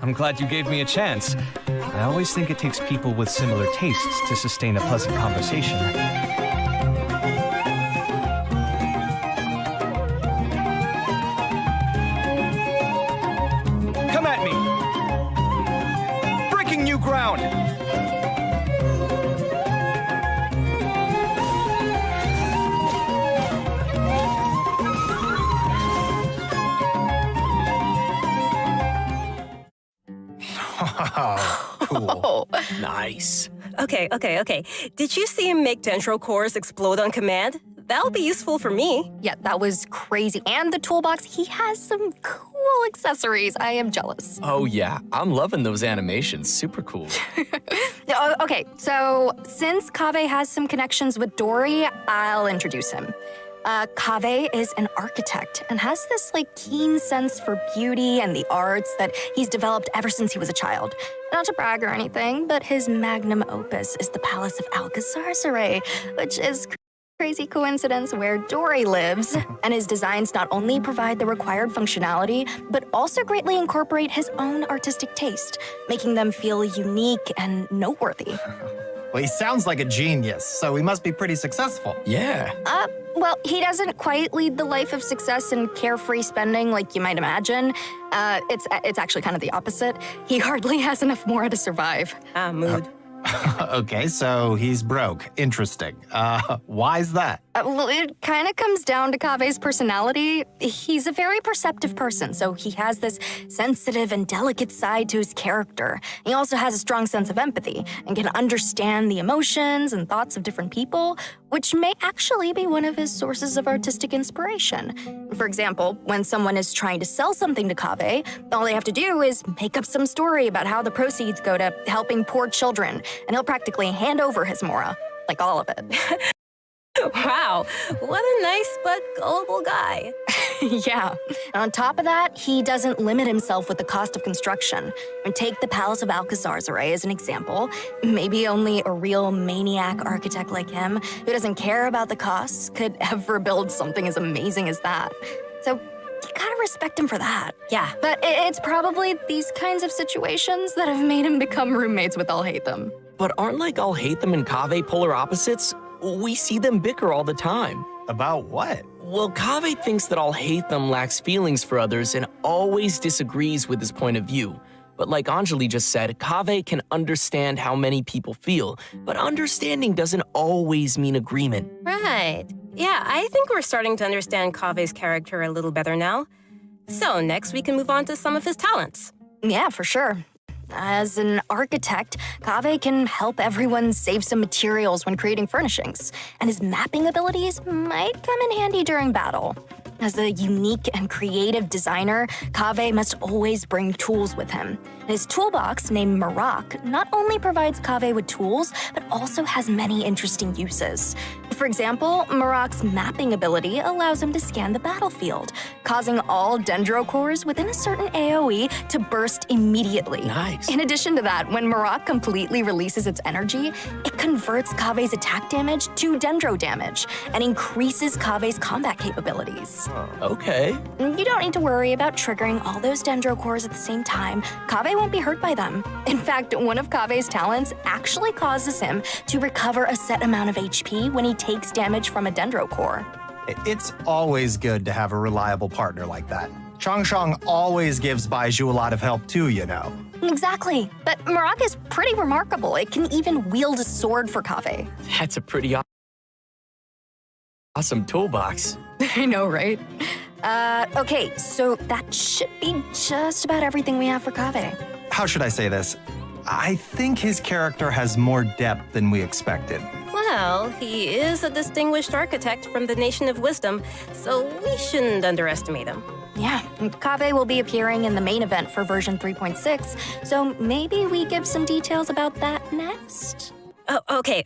I'm glad you gave me a chance. I always think it takes people with similar tastes to sustain a pleasant conversation. Come at me! Breaking new ground! Cool. Nice. Okay. Did you see him make Dendro cores explode on command? That'll be useful for me. Yeah, that was crazy. And the toolbox, he has some cool accessories. I am jealous. Oh yeah, I'm loving those animations. Super cool. Okay, so since Kaveh has some connections with Dory, I'll introduce him. Kaveh is an architect and has this keen sense for beauty and the arts that he's developed ever since he was a child. Not to brag or anything, but his magnum opus is the Palace of Alcazar, which is crazy coincidence where Dory lives. And his designs not only provide the required functionality, but also greatly incorporate his own artistic taste, making them feel unique and noteworthy. Well, he sounds like a genius, so he must be pretty successful. Yeah. Well, he doesn't quite lead the life of success and carefree spending like you might imagine. It's actually kind of the opposite. He hardly has enough more to survive. Mood. Okay, so he's broke. Interesting. Why's that? Well, it kind of comes down to Kaveh's personality. He's a very perceptive person, so he has this sensitive and delicate side to his character. He also has a strong sense of empathy and can understand the emotions and thoughts of different people, which may actually be one of his sources of artistic inspiration. For example, when someone is trying to sell something to Kaveh, all they have to do is make up some story about how the proceeds go to helping poor children, and he'll practically hand over his mora, like all of it. Wow, what a nice but gullible guy. Yeah. And on top of that, he doesn't limit himself with the cost of construction. And take the Palace of Alcazar as an example. Maybe only a real maniac architect like him, who doesn't care about the costs, could ever build something as amazing as that. So you gotta respect him for that. Yeah. But it's probably these kinds of situations that have made him become roommates with Alhaitham. But aren't Alhaitham and Kaveh polar opposites? We see them bicker all the time. About what? Well, Kaveh thinks that Alhaitham lacks feelings for others and always disagrees with his point of view. But like Anjali just said, Kaveh can understand how many people feel, but understanding doesn't always mean agreement. Right. Yeah, I think we're starting to understand Kaveh's character a little better now. So next we can move on to some of his talents. Yeah, for sure. As an architect, Kaveh can help everyone save some materials when creating furnishings, and his mapping abilities might come in handy during battle. As a unique and creative designer, Kaveh must always bring tools with him. His toolbox, named Marak, not only provides Kaveh with tools, but also has many interesting uses. For example, Marak's mapping ability allows him to scan the battlefield, causing all Dendro cores within a certain AoE to burst immediately. Nice. In addition to that, when Marak completely releases its energy, it converts Kaveh's attack damage to Dendro damage and increases Kaveh's combat capabilities. Okay. You don't need to worry about triggering all those Dendro cores at the same time. Kaveh won't be hurt by them. In fact, one of Kaveh's talents actually causes him to recover a set amount of HP when he takes damage from a Dendro core. It's always good to have a reliable partner like that. Changshang always gives Baizhu a lot of help too, you know. Exactly. But Marak is pretty remarkable. It can even wield a sword for Kaveh. That's a pretty awesome toolbox. I know, right? Okay, so that should be just about everything we have for Kaveh. How should I say this? I think his character has more depth than we expected. Well, he is a distinguished architect from the Nation of Wisdom, so we shouldn't underestimate him. Yeah, Kaveh will be appearing in the main event for version 3.6, so maybe we give some details about that next? Oh, okay.